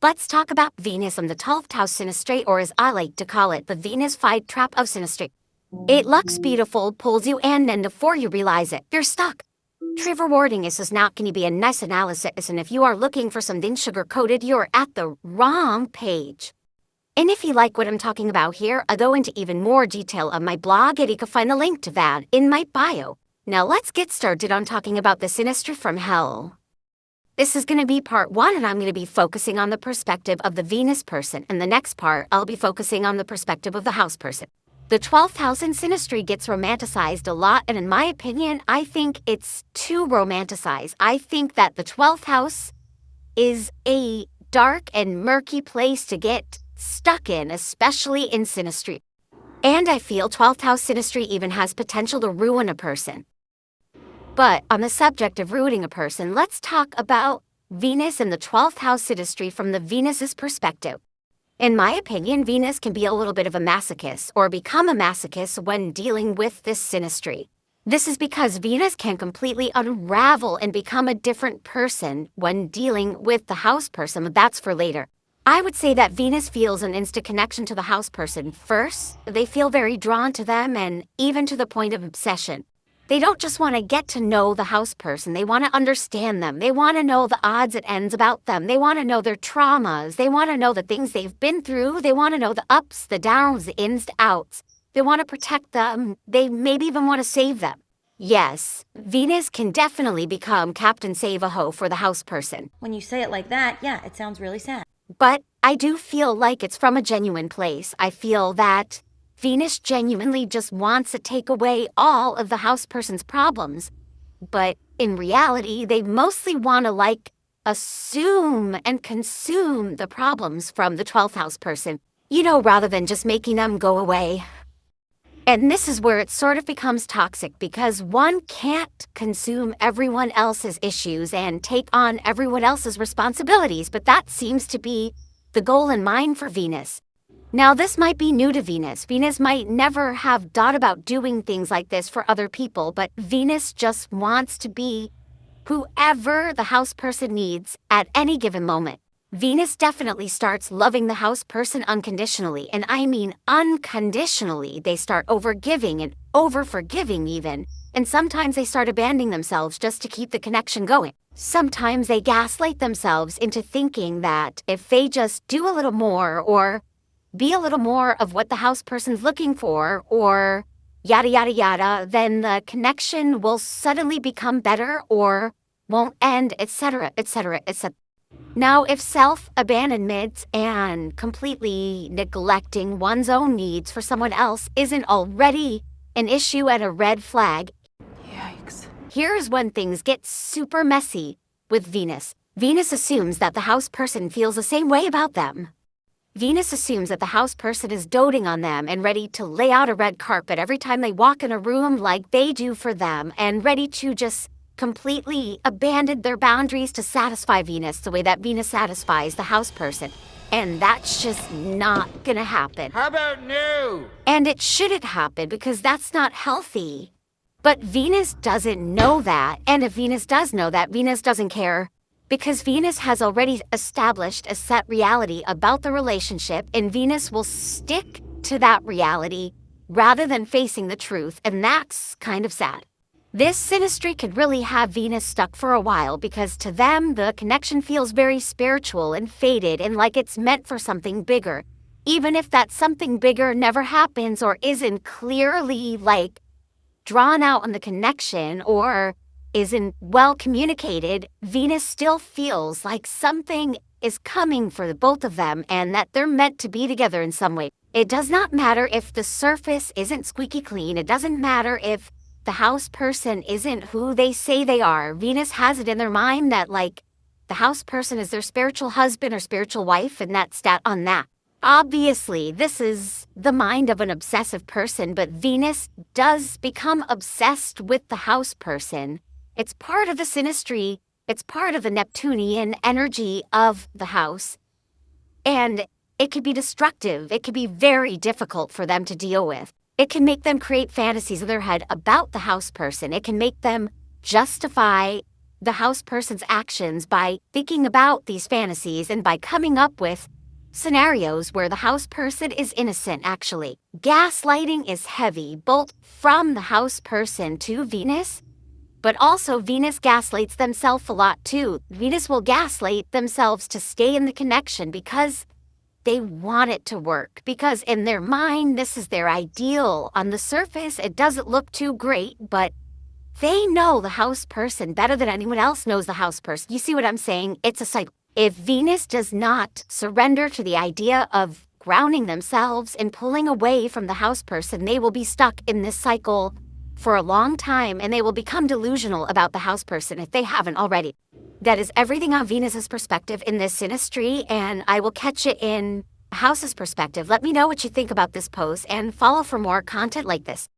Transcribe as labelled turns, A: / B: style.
A: Let's talk about Venus and the 12th house Synastry, or as I like to call it, the Venus fight trap of Synastry. It looks beautiful, pulls you in, and before you realize it, you're stuck. True rewarding is not going to be a nice analysis, and if you are looking for something sugar-coated, you're at the wrong page. And if you like what I'm talking about here, I'll go into even more detail on my blog, and you can find a link to that in my bio. Now let's get started on talking about the Synastry from hell. This is going to be part 1, and I'm going to be focusing on the perspective of the Venus person, and the next part, I'll be focusing on the perspective of the house person. The 12th house in Synastry gets romanticized a lot, and in my opinion, I think it's too romanticized. I think that the 12th house is a dark and murky place to get stuck in, especially in Synastry. And I feel 12th house Synastry even has potential to ruin a person. But on the subject of ruining a person, let's talk about Venus and the 12th house Synastry from the Venus's perspective. In my opinion, Venus can be a little bit of a masochist or become a masochist when dealing with this Synastry. This is because Venus can completely unravel and become a different person when dealing with the house person, but that's for later. I would say that Venus feels an instant connection to the house person first. They feel very drawn to them and even to the point of obsession. They don't just want to get to know the house person. They want to understand them. They want to know the odds and ends about them. They want to know their traumas. They want to know the things they've been through. They want to know the ups, the downs, the ins, the outs. They want to protect them. They maybe even want to save them. Yes, Venus can definitely become Captain Save-A-Ho for the house person.
B: When you say it like that, yeah, it sounds really sad.
A: But I do feel like it's from a genuine place. I feel that Venus genuinely just wants to take away all of the house person's problems. But in reality, they mostly want to assume and consume the problems from the 12th house person, rather than just making them go away. And this is where it sort of becomes toxic because one can't consume everyone else's issues and take on everyone else's responsibilities, but that seems to be the goal in mind for Venus. Now, this might be new to Venus. Venus might never have thought about doing things like this for other people, but Venus just wants to be whoever the house person needs at any given moment. Venus definitely starts loving the house person unconditionally, and I mean unconditionally. They start overgiving and overforgiving even, and sometimes they start abandoning themselves just to keep the connection going. Sometimes they gaslight themselves into thinking that if they just do a little more or be a little more of what the house person's looking for, or yada, yada, yada, then the connection will suddenly become better or won't end, etc., etc., etc. Now, if self-abandonment and completely neglecting one's own needs for someone else isn't already an issue and a red flag,
B: Yikes.
A: here's when things get super messy with Venus. Venus assumes that the house person feels the same way about them. Venus assumes that the house person is doting on them and ready to lay out a red carpet every time they walk in a room like they do for them, and ready to just completely abandon their boundaries to satisfy Venus the way that Venus satisfies the house person. And that's just not gonna happen.
C: How about no?
A: And it shouldn't happen because that's not healthy. But Venus doesn't know that, and if Venus does know that, Venus doesn't care. Because Venus has already established a set reality about the relationship, and Venus will stick to that reality rather than facing the truth, and that's kind of sad. This Synastry could really have Venus stuck for a while because to them, the connection feels very spiritual and faded and like it's meant for something bigger. Even if that something bigger never happens or isn't clearly drawn out on the connection or isn't well communicated, Venus still feels like something is coming for the both of them and that they're meant to be together in some way. It does not matter if the surface isn't squeaky clean. It doesn't matter if the house person isn't who they say they are. Venus has it in their mind that the house person is their spiritual husband or spiritual wife, and that's stat on that. Obviously, this is the mind of an obsessive person, but Venus does become obsessed with the house person. It's part of the Synastry. It's part of the Neptunian energy of the house. And it could be destructive. It could be very difficult for them to deal with. It can make them create fantasies in their head about the house person. It can make them justify the house person's actions by thinking about these fantasies and by coming up with scenarios where the house person is innocent, actually. Gaslighting is heavy, both from the house person to Venus, but also Venus gaslights themselves a lot too. Venus will gaslight themselves to stay in the connection because they want it to work, because in their mind, this is their ideal. On the surface, it doesn't look too great, but they know the house person better than anyone else knows the house person. You see what I'm saying? It's a cycle. If Venus does not surrender to the idea of grounding themselves and pulling away from the house person, they will be stuck in this cycle for a long time, and they will become delusional about the house person if they haven't already. That is everything on Venus's perspective in this synastry, and I will catch it in House's perspective. Let me know what you think about this post and follow for more content like this.